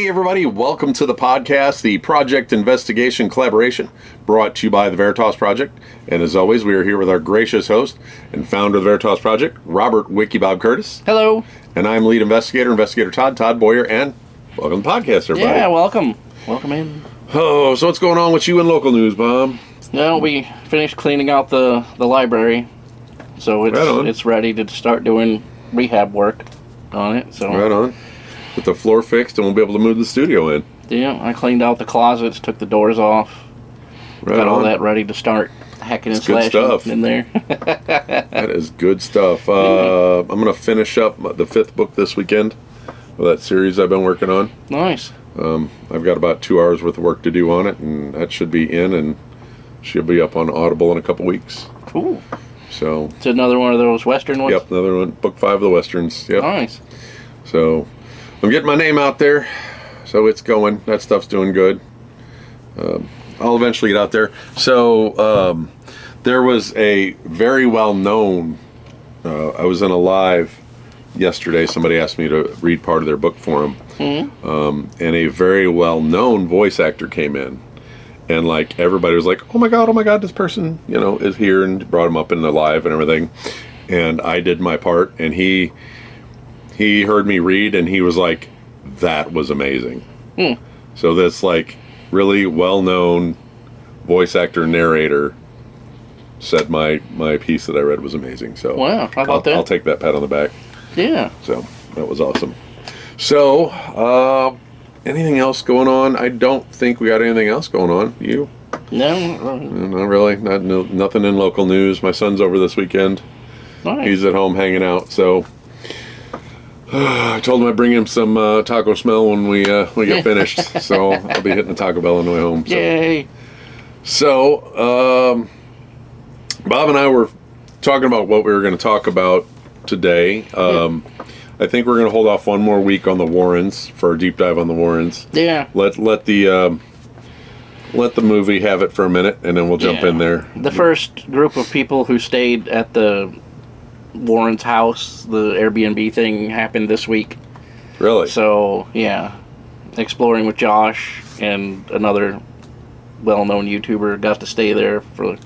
Hey everybody, welcome to the podcast, the Project Investigation Collaboration, brought to you by the Veritas Project. And as always, we are here with our gracious host and founder of the Veritas Project, Robert Wiki Bob Curtis. Hello. And I'm lead investigator Todd Boyer, and welcome to the podcast, everybody. Yeah, welcome. Welcome in. Oh, so what's going on with you in local news, Bob? No, we finished cleaning out the library, so it's ready to start doing rehab work on it. So right on. With the floor fixed, and we'll be able to move the studio in. Yeah, I cleaned out the closets, took the doors off, got all that ready to start hacking and slashing in there. That is good stuff. I'm going to finish up the 5th book this weekend of that series I've been working on. Nice. I've got about 2 hours worth of work to do on it, and that should be in, and should be up on Audible in a couple weeks. Cool. So it's another one of those Western ones? Yep, another one. Book 5 of the Westerns. Yep. Nice. So I'm getting my name out there, so it's going. That stuff's doing good. I'll eventually get out there. So there was a very well-known, I was in a live yesterday, somebody asked me to read part of their book for them, and a very well-known voice actor came in, and like everybody was like, oh my god, this person, is here, and brought him up in the live and everything, and I did my part, and he heard me read, and he was like, that was amazing. So this like really well-known voice actor narrator said my piece that I read was amazing. So wow, how about that? I'll take that pat on the back. Yeah. So that was awesome. So anything else going on? I don't think we got anything else going on. You? No. Not really. Nothing in local news. My son's over this weekend. Nice. He's at home hanging out. So I told him I'd bring him some taco smell when we get finished. So I'll be hitting the Taco Bell on the way home. So. Yay. So Bob and I were talking about what we were going to talk about today. I think we're going to hold off one more week on the Warrens for a deep dive on the Warrens. Yeah. Let the movie have it for a minute, and then we'll jump in there. The first group of people who stayed at the Warren's house, the Airbnb thing, happened this week. Really? So, yeah. Exploring with Josh and another well-known YouTuber got to stay there for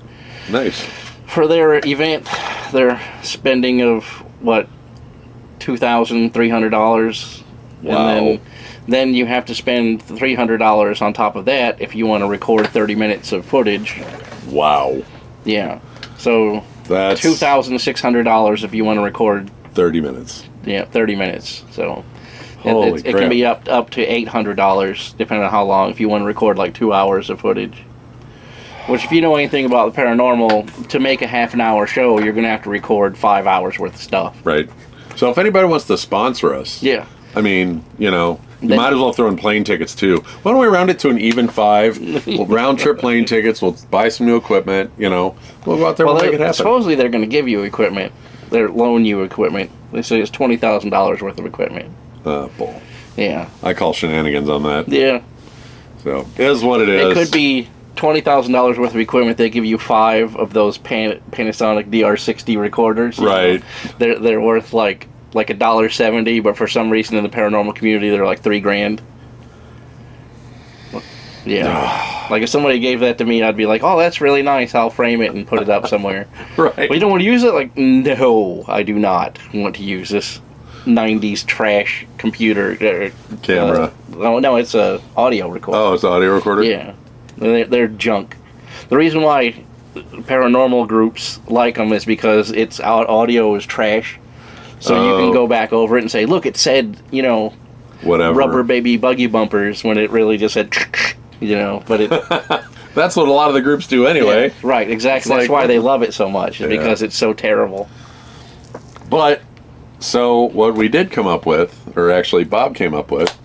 their event. Their spending of, $2,300. Wow. And then you have to spend $300 on top of that if you want to record 30 minutes of footage. Wow. Yeah. So that's $2,600 if you want to record 30 minutes. Yeah, 30 minutes. So it can be up to $800 depending on how long, if you want to record like 2 hours of footage. Which, if you know anything about the paranormal, to make a half an hour show, you're going to have to record 5 hours worth of stuff. Right. So if anybody wants to sponsor us, yeah, I mean, you might as well throw in plane tickets too. Why don't we round it to an even 5? We'll round trip plane tickets. We'll buy some new equipment. We'll go out there and make it happen. Supposedly they're going to give you equipment. They're loan you equipment. They say it's $20,000 worth of equipment. Bull. Yeah. I call shenanigans on that. Yeah. So it is what it is. It could be $20,000 worth of equipment. They give you 5 of those Panasonic DR60 recorders. Right. They're worth like $1.70, but for some reason in the paranormal community they're like $3,000. Yeah. Like if somebody gave that to me, I'd be like, oh, that's really nice. I'll frame it and put it up somewhere. Right. Well, you don't want to use it? Like, no, I do not want to use this 90s trash computer. Camera. No, it's a audio recorder. Oh, it's an audio recorder? Yeah. They're junk. The reason why paranormal groups like them is because its audio is trash. So you can go back over it and say, look, it said, whatever, rubber baby buggy bumpers, when it really just said, but it... That's what a lot of the groups do anyway. Yeah, right, exactly. That's why they love it so much, because it's so terrible. But, so what we did come up with, or actually Bob came up with,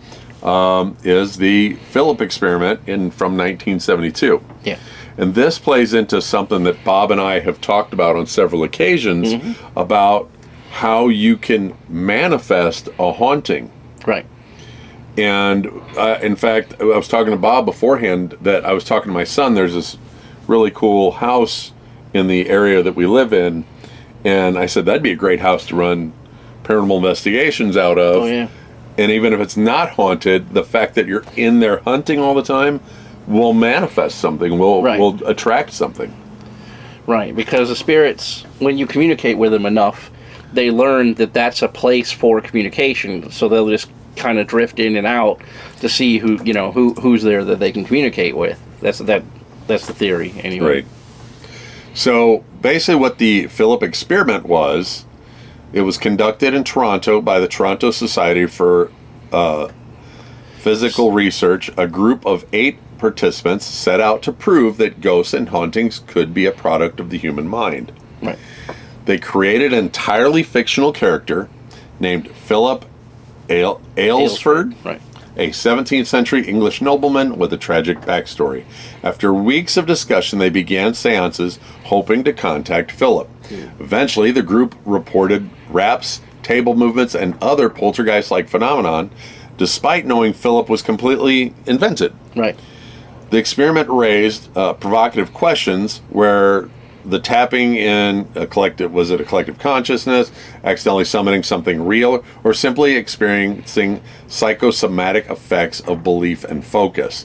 is the Phillip Experiment from 1972. Yeah. And this plays into something that Bob and I have talked about on several occasions, about how you can manifest a haunting. Right. And in fact, I was talking to Bob beforehand that I was talking to my son. There's this really cool house in the area that we live in, and I said that'd be a great house to run paranormal investigations out of. Oh, yeah. And even if it's not haunted, the fact that you're in there hunting all the time will manifest something, will attract something. Right, because the spirits, when you communicate with them enough, they learn that that's a place for communication, so they'll just kind of drift in and out to see who's there that they can communicate with. That's the theory, anyway. Right. So basically, what the Phillip Experiment was, it was conducted in Toronto by the Toronto Society for Physical Research. A group of 8 participants set out to prove that ghosts and hauntings could be a product of the human mind. Right. They created an entirely fictional character named Phillip Aylesford, right, a 17th century English nobleman with a tragic backstory. After weeks of discussion, they began seances hoping to contact Phillip. Eventually, the group reported raps, table movements, and other poltergeist-like phenomenon, despite knowing Phillip was completely invented. Right. The experiment raised provocative questions where the tapping in a collective, was it a collective consciousness, accidentally summoning something real, or simply experiencing psychosomatic effects of belief and focus.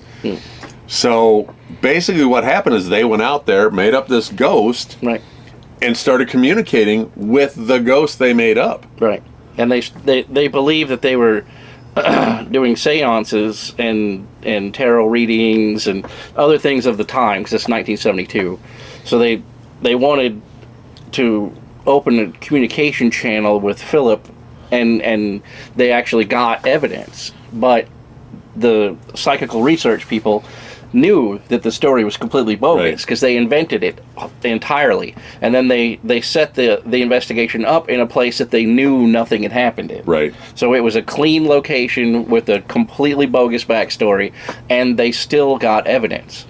So basically what happened is they went out there, made up this ghost, right, and started communicating with the ghost they made up. Right. And they believe that they were doing seances and tarot readings and other things of the time, because it's 1972. So they wanted to open a communication channel with Phillip, and they actually got evidence. But the psychical research people knew that the story was completely bogus because they invented it entirely. And then they set the investigation up in a place that they knew nothing had happened in. Right. So it was a clean location with a completely bogus backstory, and they still got evidence.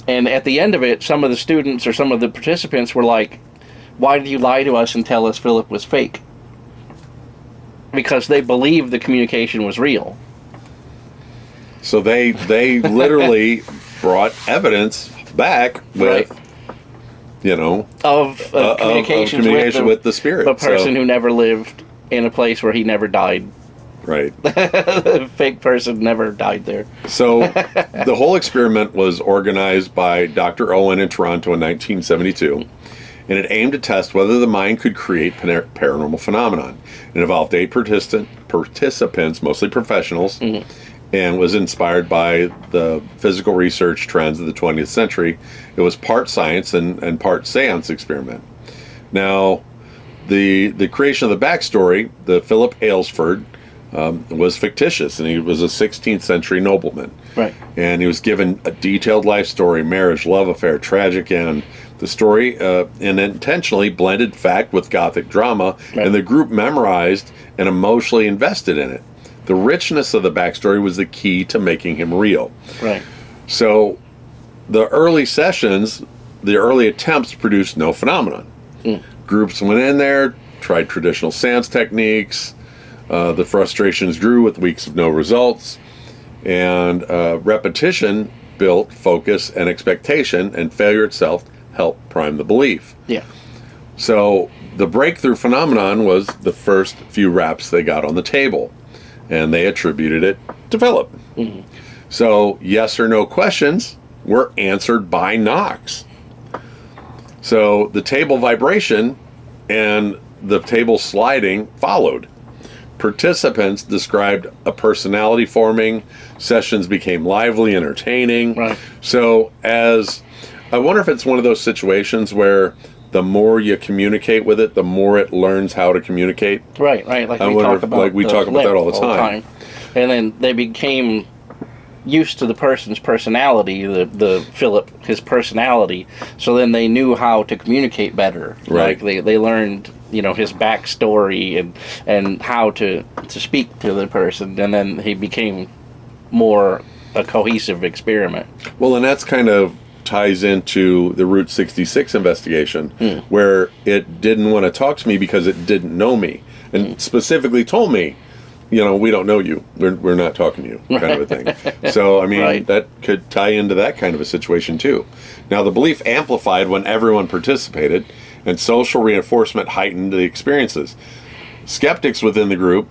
And at the end of it, some of the students or some of the participants were like, why did you lie to us and tell us Phillip was fake? Because they believed the communication was real. So they literally brought evidence back with, of communication with the spirit. A person who never lived in a place where he never died. Right. The fake person never died there. So the whole experiment was organized by Dr. Owen in Toronto in 1972, and it aimed to test whether the mind could create paranormal phenomenon. It involved 8 participants, mostly professionals, and was inspired by the physical research trends of the 20th century. It was part science and part seance experiment. Now, the creation of the backstory, the Phillip Aylesford, was fictitious, and he was a 16th century nobleman. Right. And he was given a detailed life story, marriage, love affair, tragic end. The story and intentionally blended fact with gothic drama, and the group memorized and emotionally invested in it. The richness of the backstory was the key to making him real. Right. So the early sessions, the early attempts produced no phenomenon. Groups went in there, tried traditional seance techniques. The frustrations grew with weeks of no results. And repetition built focus and expectation, and failure itself helped prime the belief. Yeah. So the breakthrough phenomenon was the first few raps they got on the table, and they attributed it to Phillip. So yes or no questions were answered by knocks. So the table vibration and the table sliding followed. Participants described a personality forming. Sessions became lively, entertaining. Right. So I wonder if it's one of those situations where the more you communicate with it, the more it learns how to communicate. Right. Like we talk about that all the time. And then they became used to the person's personality, the Phillip, his personality. So then they knew how to communicate better. Right. Like they learned, his backstory and how to speak to the person, and then he became more a cohesive experiment. Well, and that's kind of ties into the Route 66 investigation, where it didn't want to talk to me because it didn't know me, and specifically told me, we don't know you. We're not talking to you, kind of a thing. So, I mean, that could tie into that kind of a situation, too. Now, the belief amplified when everyone participated, and social reinforcement heightened the experiences. Skeptics within the group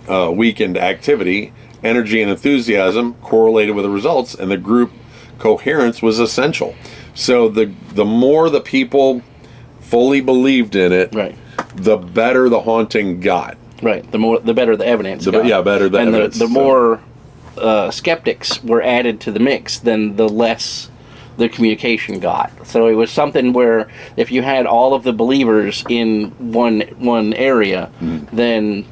weakened activity, energy and enthusiasm correlated with the results, and the group coherence was essential. So the more the people fully believed in it, Right. the better the haunting got. Right. The better the evidence got. Yeah, better the evidence. The more skeptics were added to the mix, then the less the communication got. So it was something where if you had all of the believers in one area, then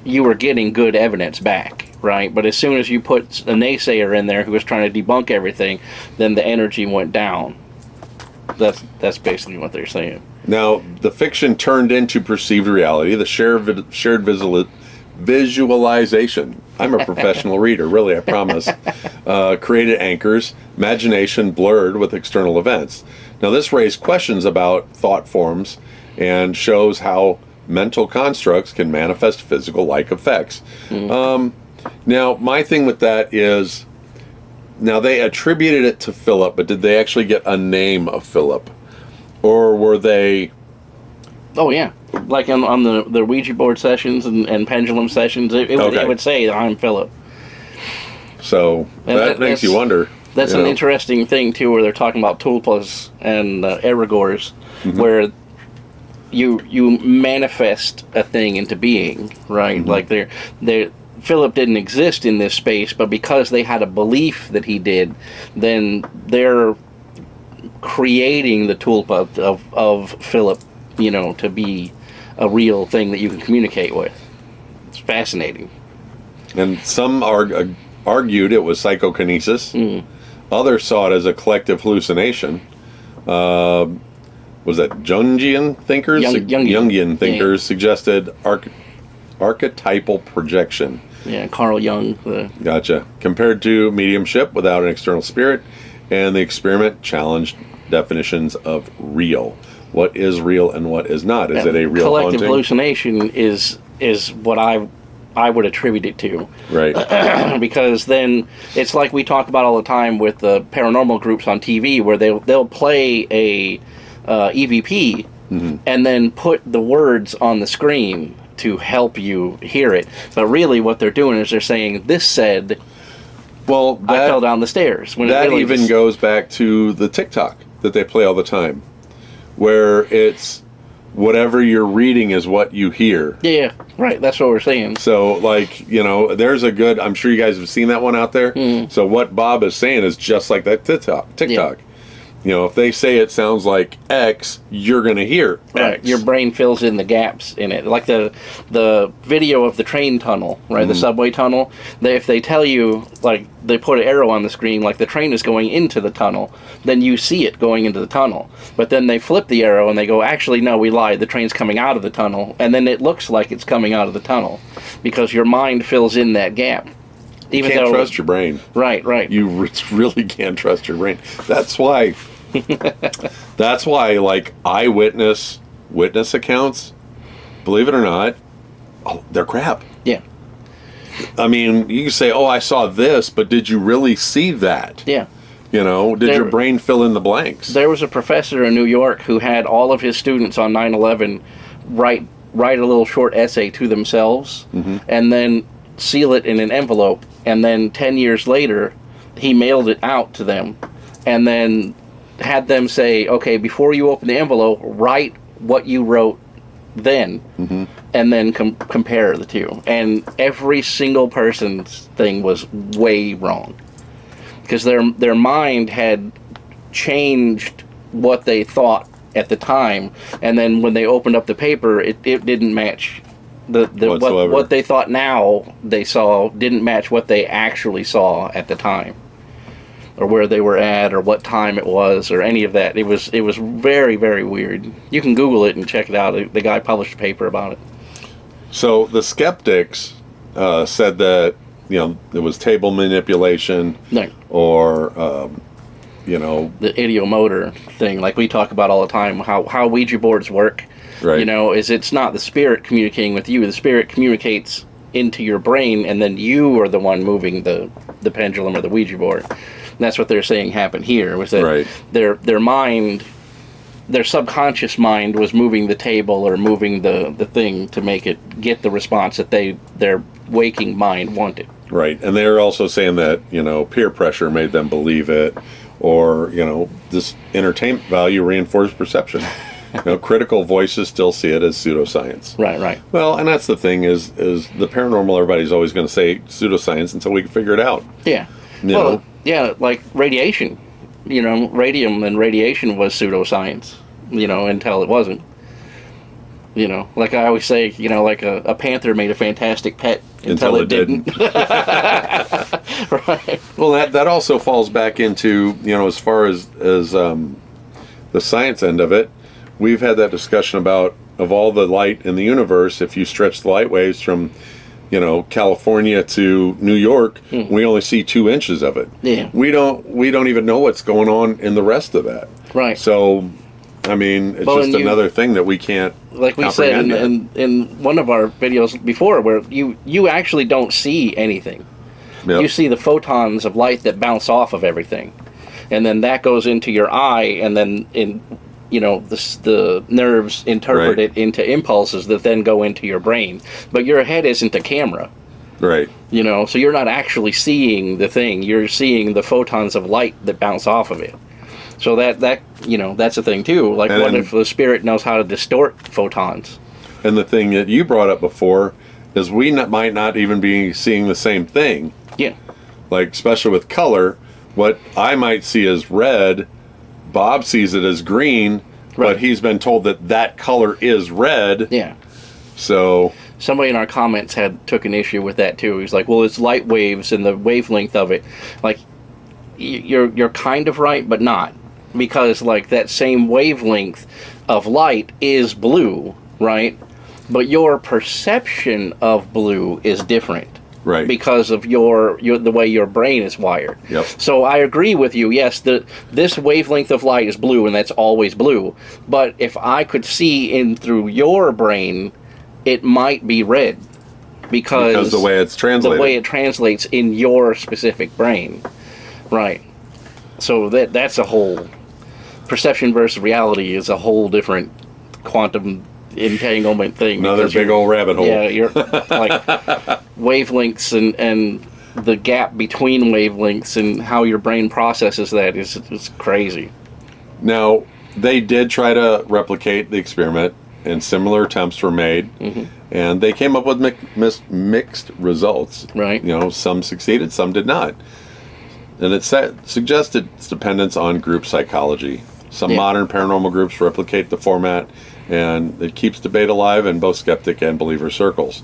you were getting good evidence back, right? But as soon as you put a naysayer in there who was trying to debunk everything, then the energy went down. That's basically what they're saying. Now, the fiction turned into perceived reality, the shared visualization. I'm a professional reader, really, I promise. Created anchors, imagination blurred with external events. Now, this raised questions about thought forms and shows how mental constructs can manifest physical-like effects. Now, my thing with that is, now they attributed it to Phillip, but did they actually get a name of Phillip? Or were they... Oh, yeah. Like on the Ouija board sessions and pendulum sessions, it would say, I'm Phillip. So that makes you wonder. That's an interesting thing, too, where they're talking about tulpas and egregores, where you manifest a thing into being, right? Like Phillip didn't exist in this space, but because they had a belief that he did, then they're creating the tulpa of Phillip, to be a real thing that you can communicate with. It's fascinating. And some argued it was psychokinesis. Others saw it as a collective hallucination. Was that Jungian thinkers? Jungian thinkers suggested archetypal projection. Yeah, Carl Jung. Gotcha. Compared to mediumship without an external spirit, and the experiment challenged definitions of real. What is real and what is not? Is it a real collective haunting? Hallucination is what I would attribute it to. Right. Because then it's like we talk about all the time with the paranormal groups on TV, where they'll play a EVP and then put the words on the screen to help you hear it. But really what they're doing is they're saying, this said, well, I fell down the stairs. When that really even goes back to the TikTok that they play all the time, where it's whatever you're reading is what you hear. Yeah, right. That's what we're saying. So, like, there's a good, I'm sure you guys have seen that one out there. So what Bob is saying is just like that TikTok. Yeah. If they say it sounds like X, you're going to hear X. Your brain fills in the gaps in it. Like the video of the train tunnel, right? The subway tunnel. If they tell you, like, they put an arrow on the screen, like the train is going into the tunnel, then you see it going into the tunnel. But then they flip the arrow and they go, actually, no, we lied. The train's coming out of the tunnel. And then it looks like it's coming out of the tunnel because your mind fills in that gap. You can't trust your brain. Right. You really can't trust your brain. That's why... like, eyewitness accounts, believe it or not, they're crap. Yeah. I mean, you can say, oh, I saw this, but did you really see that? Yeah. Did your brain fill in the blanks? There was a professor in New York who had all of his students on 9/11 write a little short essay to themselves and then seal it in an envelope, and then 10 years later he mailed it out to them and then had them say, okay, before you open the envelope, write what you wrote then, and then compare the two. And every single person's thing was way wrong, because their mind had changed what they thought at the time, and then when they opened up the paper, it didn't match. What they thought now they saw didn't match what they actually saw at the time, or where they were at, or what time it was, or any of that. It was very, very weird. You can Google it and check it out. The guy published a paper about it. So the skeptics said that it was table manipulation, or the ideomotor thing, like we talk about all the time. How Ouija boards work, right? Is it's not the spirit communicating with you. The spirit communicates into your brain, and then you are the one moving the pendulum or the Ouija board. And that's what they're saying happened here, was that their mind, their subconscious mind was moving the table or moving the thing to make it get the response that waking mind wanted. Right. And they're also saying that, peer pressure made them believe it, or, this entertainment value reinforced perception. Critical voices still see it as pseudoscience. Right. Well, and that's the thing is the paranormal, everybody's always going to say pseudoscience until we can figure it out. Yeah. Yeah, like radiation. Radium and radiation was pseudoscience, until it wasn't. Like I always say, like a panther made a fantastic pet until it didn't. Right. Well, that also falls back into, as far as the science end of it, we've had that discussion about, of all the light in the universe, if you stretch the light waves from, California to New York, we only see 2 inches of it. Yeah. We don't even know what's going on in the rest of that. Right. So, it's just another thing that we can't like we said in one of our videos before, where you actually don't see anything. Yep. You see the photons of light that bounce off of everything, and then that goes into your eye, and then the nerves interpret it into impulses that then go into your brain. But your head isn't a camera. Right. So you're not actually seeing the thing. You're seeing the photons of light that bounce off of it. So that's a thing too. Like, what if the spirit knows how to distort photons? And the thing that you brought up before is we might not even be seeing the same thing. Yeah. Like, especially with color, what I might see as red, Bob sees it as green, but he's been told that color is red. Yeah. So somebody in our comments took an issue with that too. He's like, well, it's light waves and the wavelength of it. Like, you're kind of right, but not. Because, like, that same wavelength of light is blue, right? But your perception of blue is different. Right. Because of the way your brain is wired. Yep. So I agree with you. Yes, this wavelength of light is blue, and that's always blue. But if I could see in through your brain, it might be red. Because the way it's translated. The way it translates in your specific brain. Right. So that's a whole... Perception versus reality is a whole different quantum entanglement thing. Another big old rabbit hole. Yeah, you're like wavelengths and the gap between wavelengths and how your brain processes that is crazy. Now, they did try to replicate the experiment, and similar attempts were made, and they came up with mixed results. Right. Some succeeded, some did not. And it suggested its dependence on group psychology. Some modern paranormal groups replicate the format, and it keeps debate alive in both skeptic and believer circles.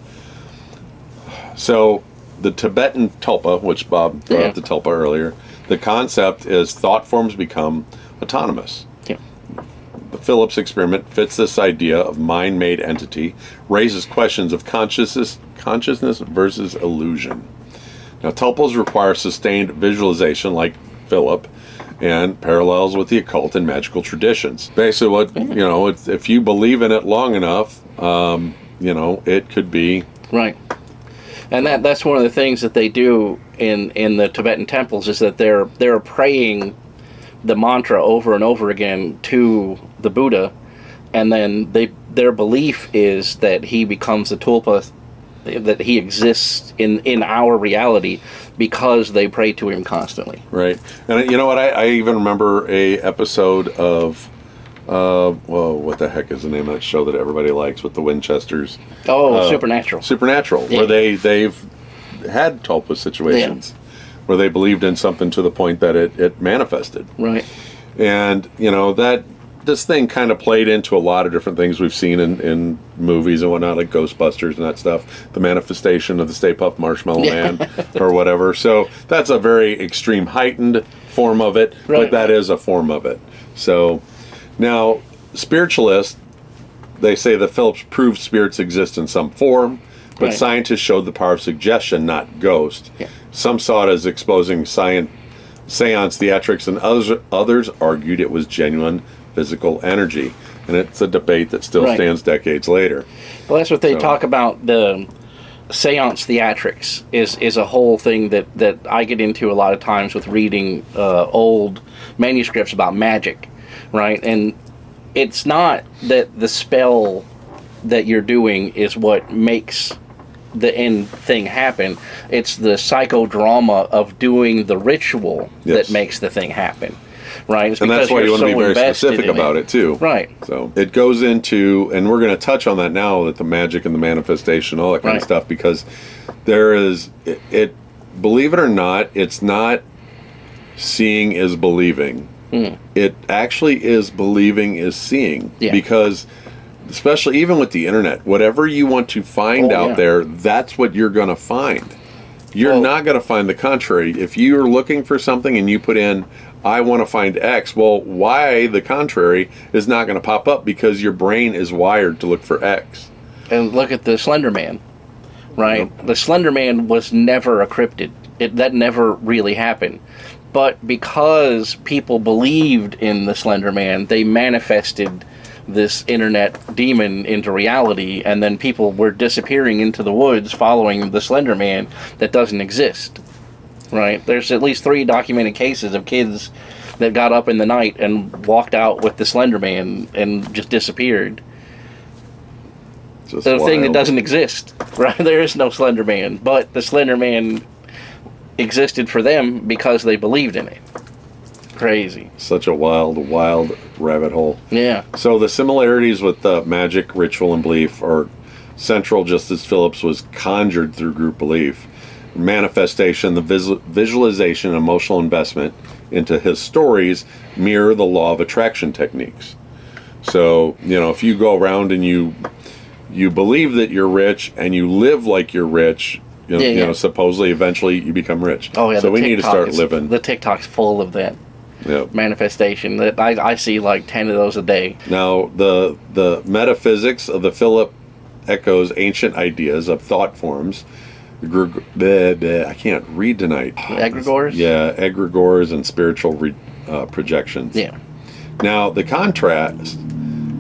So, the Tibetan tulpa, which Bob brought up the tulpa earlier, the concept is thought forms become autonomous. Yeah. The Phillip Experiment fits this idea of mind-made entity, raises questions of consciousness versus illusion. Now, tulpas require sustained visualization, like Phillip, and parallels with the occult and magical traditions. Basically, if you believe in it long enough, it could be... Right. And that's one of the things that they do in the Tibetan temples, is that they're praying the mantra over and over again to the Buddha, and then their belief is that he becomes a tulpa, that he exists in our reality because they pray to him constantly. Right. And you know what? I even remember a episode of, what the heck is the name of that show that everybody likes with the Winchesters? Supernatural. Supernatural, where they've had tulpa situations where they believed in something to the point that it manifested. Right. And, this thing kind of played into a lot of different things we've seen in movies and whatnot, like Ghostbusters and that stuff. The manifestation of the Stay Puft Marshmallow Man or whatever. So that's a very extreme heightened form of it, but that is a form of it. So now, spiritualists, they say that Phillips proved spirits exist in some form, but scientists showed the power of suggestion, not ghost. Yeah. Some saw it as exposing séance theatrics, and others argued it was genuine physical energy, and it's a debate that still stands decades later. Well, that's what they talk about. The séance theatrics is a whole thing that I get into a lot of times with reading old manuscripts about magic, right? And it's not that the spell that you're doing is what makes the end thing happen. It's the psychodrama of doing the ritual Yes. that makes the thing happen. Right? It's And that's because why you you're want to be so very invested specific in about it too. Right. So it goes into, and we're going to touch on that now, that the magic and the manifestation, all that kind of Right. stuff, because there is, it believe it or not, it's not seeing is believing. It actually is believing is seeing. Yeah. Because especially even with the internet, whatever you want to find out there, that's what you're going to find. You're not going to find the contrary. If you're looking for something and you put in, I want to find X, well, Y, the contrary, is not going to pop up because your brain is wired to look for X. And look at the Slender Man, right? Yep. The Slender Man was never a cryptid. That never really happened. But because people believed in the Slender Man, they manifested this internet demon into reality, and then people were disappearing into the woods following the Slender Man that doesn't exist. Right? There's at least 3 documented cases of kids that got up in the night and walked out with the Slender Man and just disappeared. Just the wild. thing that doesn't exist. Right? There is no Slender Man, but the Slender Man existed for them because they believed in it. Crazy. Such a wild rabbit hole. Yeah. So the similarities with the magic, ritual, and belief are central, just as Phillips was conjured through group belief. Manifestation, the visualization, emotional investment into his stories mirror the law of attraction techniques. So, if you go around and you believe that you're rich and you live like you're rich, supposedly eventually you become rich. Oh yeah. So we need to start living. The TikTok's full of that. Yep. Manifestation. That I see like 10 of those a day. Now, the metaphysics of the Phillip echoes ancient ideas of thought forms. I can't read tonight. Egregores? Yeah, egregores and spiritual projections. Yeah. Now, the contrast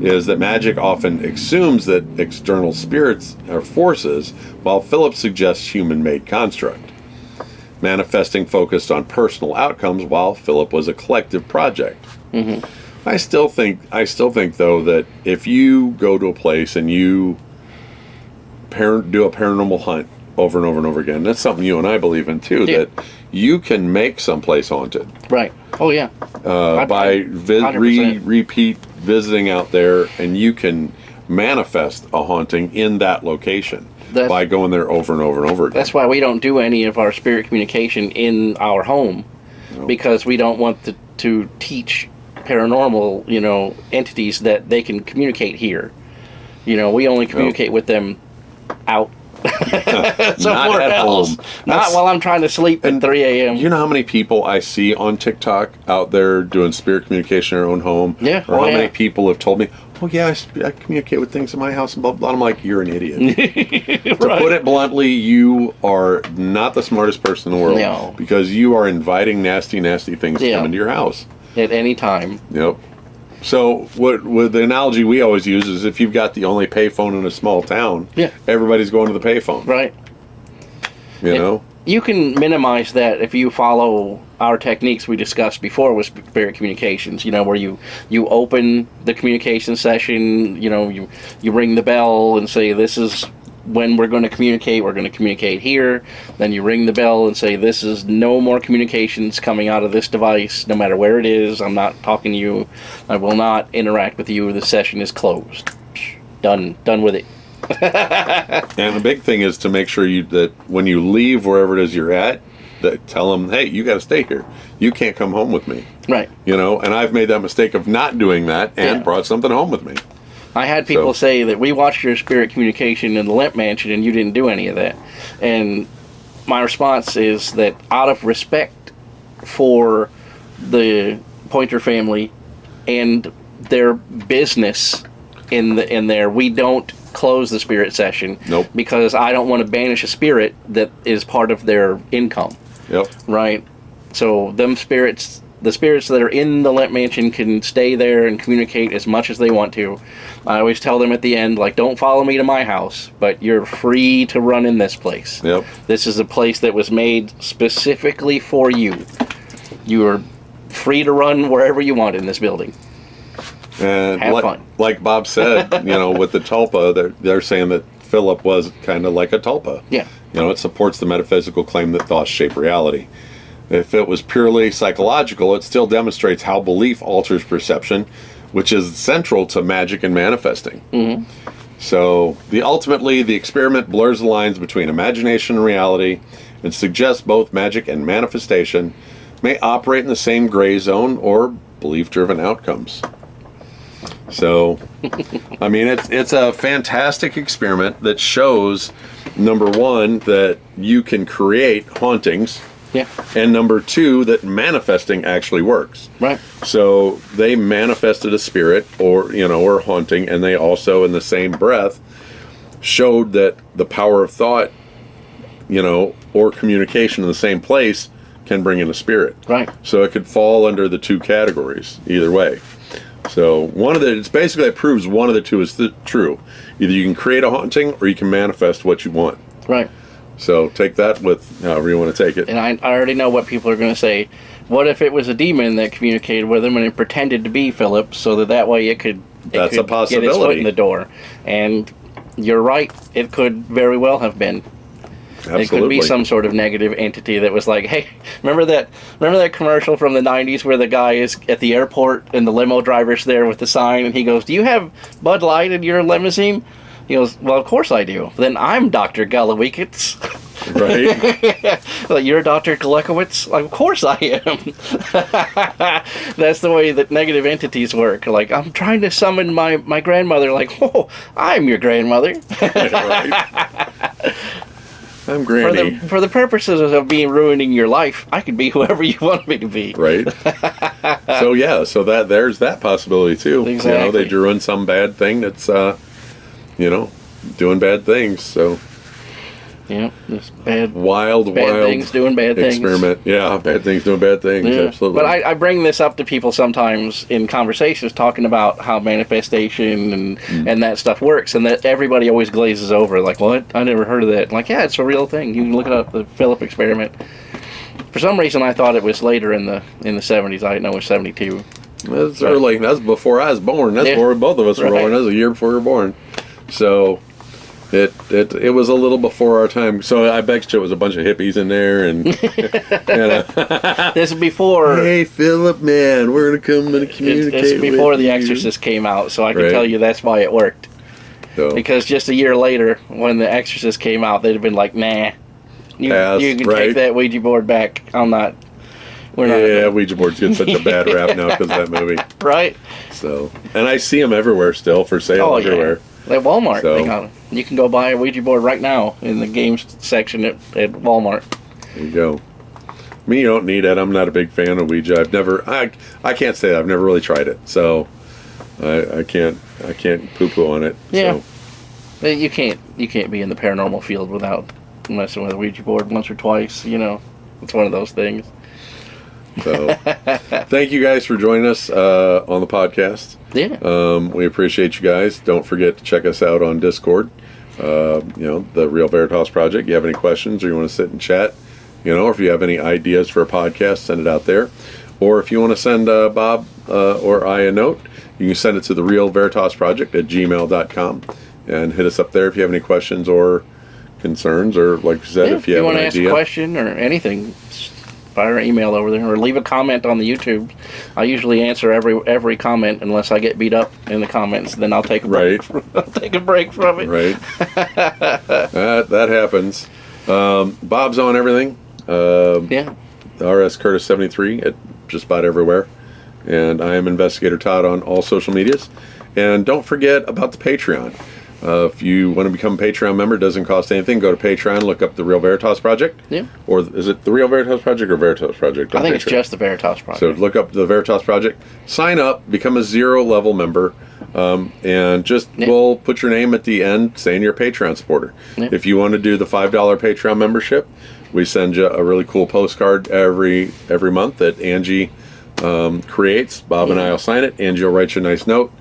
is that magic often assumes that external spirits are forces, while Phillip suggests human-made construct. Manifesting focused on personal outcomes, while Phillip was a collective project. Mm-hmm. I still think though that if you go to a place and you do a paranormal hunt over and over and over again, that's something you and I believe in too. Yeah. That you can make someplace haunted. Right. Oh yeah. By repeat visiting out there, and you can manifest a haunting in that location. By going there over and over and over again. That's why we don't do any of our spirit communication in our home, because we don't want to teach paranormal, entities that they can communicate here. We only communicate with them out somewhere else. Not while I'm trying to sleep at 3 a.m. You know how many people I see on TikTok out there doing spirit communication in their own home? Yeah. Or how many people have told me, oh yeah, I communicate with things in my house and blah, blah. I'm like, you're an idiot. To put it bluntly, you are not the smartest person in the world. No. Because you are inviting nasty, nasty things to come into your house. At any time. Yep. So what the analogy we always use is if you've got the only payphone in a small town, everybody's going to the payphone. Right. You can minimize that if you follow our techniques we discussed before with spirit communications, where you open the communication session, you ring the bell and say, this is when we're going to communicate here. Then you ring the bell and say, this is no more communications coming out of this device, no matter where it is. I'm not talking to you. I will not interact with you. The session is closed. Done with it. And the big thing is to make sure that when you leave wherever it is you're at, that tell them, hey, you got to stay here. You can't come home with me. Right. And I've made that mistake of not doing that and brought something home with me. I had people say that we watched your spirit communication in the Limp Mansion and you didn't do any of that. And my response is that out of respect for the Pointer family and their business in there, we don't close the spirit session. Nope. Because I don't want to banish a spirit that is part of their income. Yep. Right? So the spirits that are in the Limp Mansion can stay there and communicate as much as they want to. I always tell them at the end, don't follow me to my house, but you're free to run in this place. Yep. This is a place that was made specifically for you. You are free to run wherever you want in this building. And have fun. Like Bob said, with the tulpa, they're saying that Phillip was kind of like a tulpa. Yeah. It supports the metaphysical claim that thoughts shape reality. If it was purely psychological, it still demonstrates how belief alters perception, which is central to magic and manifesting. Mm-hmm. So, ultimately, the experiment blurs the lines between imagination and reality and suggests both magic and manifestation may operate in the same gray zone or belief-driven outcomes. So, I mean, it's a fantastic experiment that shows, number one, that you can create hauntings. Yeah. And number two, that manifesting actually works. Right. So they manifested a spirit or haunting, and they also, in the same breath, showed that the power of thought, or communication in the same place can bring in a spirit. Right. So it could fall under the two categories either way. So it's basically, it proves one of the two is true. Either you can create a haunting or you can manifest what you want. Right. So take that with however you want to take it. And I already know what people are going to say. What if it was a demon that communicated with him and it pretended to be Phillip so that way it could That's a possibility. Get its foot in the door? And you're right. It could very well have been. Absolutely. It could be some sort of negative entity that was like, hey, remember that commercial from the 90s where the guy is at the airport and the limo driver's there with the sign and he goes, do you have Bud Light in your limousine? He goes, well, of course I do. Then I'm Dr. Galawikitz. Right. Like, you're Dr. Galekowitz? Like, of course I am. That's the way that negative entities work. Like, I'm trying to summon my grandmother. Like, oh, I'm your grandmother. Right. I'm Granny. For the purposes of ruining your life, I could be whoever you want me to be. Right. So there's that possibility too. Exactly. They drew in some bad thing that's doing bad things. So yeah, this wild wild things doing bad experiment. things. Yeah, bad things doing bad things. Yeah. Absolutely. But I bring this up to people sometimes in conversations, talking about how manifestation and that stuff works, and that everybody always glazes over. Like, what? I never heard of that. Like, yeah, it's a real thing. You can look it up. The Phillip Experiment. For some reason, I thought it was later in the 70s. I didn't know it was 72. That's early. That's before I was born. That's before both of us were born. That was a year before we were born. So it was a little before our time. So I bet you it was a bunch of hippies in there, and This is before. Hey, Phillip, man, we're gonna come and communicate. It's before with The you. Exorcist came out, so I can tell you that's why it worked. So. Because just a year later, when The Exorcist came out, they'd have been like, "Nah, you can take that Ouija board back. We're not." Yeah, Ouija boards get such a bad rap now because of that movie. Right. So, and I see them everywhere still for sale everywhere. Yeah. At Walmart, So. they got them. You can go buy a Ouija board right now in the games section at Walmart. There you go. Me, you don't need it. I'm not a big fan of Ouija. I can't say that. I've never really tried it, so I can't poo-poo on it. Yeah. So. You can't be in the paranormal field without messing with a Ouija board once or twice. It's one of those things. So, thank you guys for joining us on the podcast. Yeah. We appreciate you guys. Don't forget to check us out on Discord. The Real Veritas Project. You have any questions or you want to sit and chat, or if you have any ideas for a podcast, send it out there. Or if you want to send Bob or I a note, you can send it to the Real Veritas Project at gmail.com and hit us up there if you have any questions or concerns, or like you said, if you have an idea. If you want to ask a question or anything, fire an email over there or leave a comment on the YouTube. I usually answer every comment unless I get beat up in the comments. Then I'll take a break. I'll take a break from it. Right. that happens. Bob's on everything. Yeah. RS Curtis 73 at just about everywhere, and I am Investigator Todd on all social medias. And don't forget about the Patreon. If you want to become a Patreon member, it doesn't cost anything. Go to Patreon, look up the Real Veritas Project. Yeah. Or is it the Real Veritas Project or Veritas Project? I think it's just the Veritas Project. So look up the Veritas Project, sign up, become a 0-level member, and we'll put your name at the end saying you're a Patreon supporter. Yeah. If you want to do the $5 Patreon membership, we send you a really cool postcard every month that Angie creates. Bob and I will sign it. Angie will write you a nice note,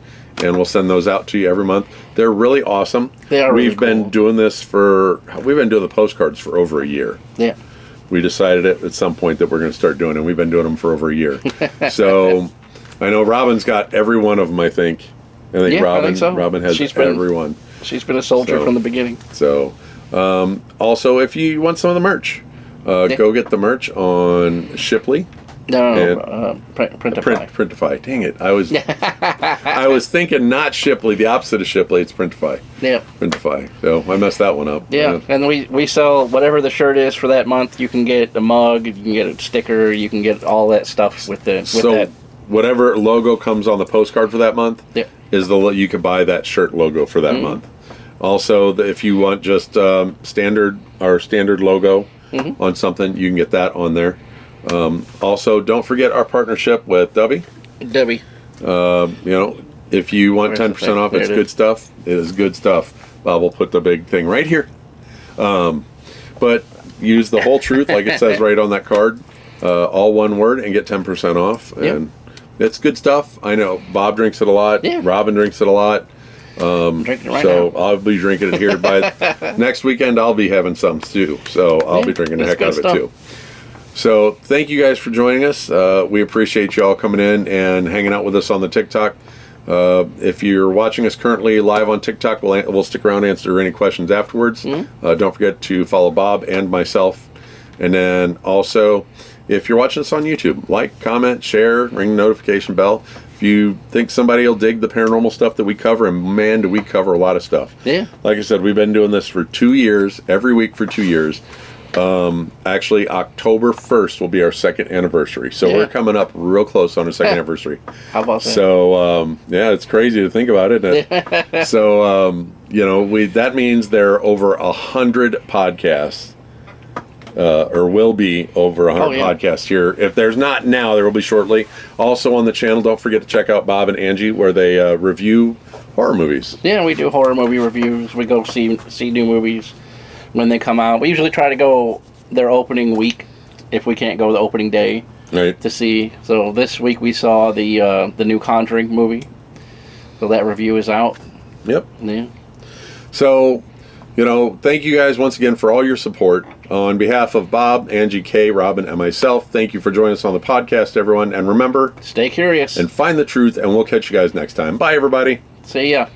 and we'll send those out to you every month. They're really awesome. They are. We've been doing the postcards for over a year. Yeah. We decided at some point that we're going to start doing it. We've been doing them for over a year. So I know Robin's got every one of them, I think. I think so. Robin has every one. She's been a soldier from the beginning. So, also, if you want some of the merch, go get the merch on Shipley. No, Printify. Printify. Dang it! I was thinking not Shipley. The opposite of Shipley. It's Printify. Yeah. Printify. So I messed that one up. Yeah, and we sell whatever the shirt is for that month. You can get a mug. You can get a sticker. You can get all that stuff with that. Whatever logo comes on the postcard for that month is you can buy that shirt logo for that month. Also, if you want just standard logo on something, you can get that on there. Also, don't forget our partnership with Debbie. If you want 10% off, it's good stuff. It is good stuff. Bob will put the big thing right here. But use the whole truth, like it says right on that card, all one word, and get 10% off. And it's good stuff. I know Bob drinks it a lot. Yeah. Robin drinks it a lot. I'm drinking it right now. now. I'll be drinking it here. By next weekend, I'll be having some too. So I'll be drinking the heck out of it too. So thank you guys for joining us. We appreciate you all coming in and hanging out with us on the TikTok. If you're watching us currently live on TikTok, we'll stick around and answer any questions afterwards. Don't forget to follow Bob and myself. And then also, if you're watching us on YouTube, like, comment, share, ring the notification bell. If you think somebody will dig the paranormal stuff that we cover, and man, do we cover a lot of stuff. Yeah. Like I said, we've been doing this for 2 years, every week for 2 years. Actually, October 1st will be our second anniversary. So we're coming up real close on our second anniversary. How about that? So, it's crazy to think about it. So, that means there are over 100 podcasts, or will be over 100 podcasts here. If there's not now, there will be shortly. Also on the channel, don't forget to check out Bob and Angie, where they review horror movies. Yeah, we do horror movie reviews. We go see new movies when they come out. We usually try to go their opening week if we can't go the opening day to see. So this week we saw the new Conjuring movie. So that review is out. Yep. Yeah. So, thank you guys once again for all your support. On behalf of Bob, Angie, Kay, Robin, and myself, thank you for joining us on the podcast, everyone. And remember, stay curious and find the truth, and we'll catch you guys next time. Bye, everybody. See ya.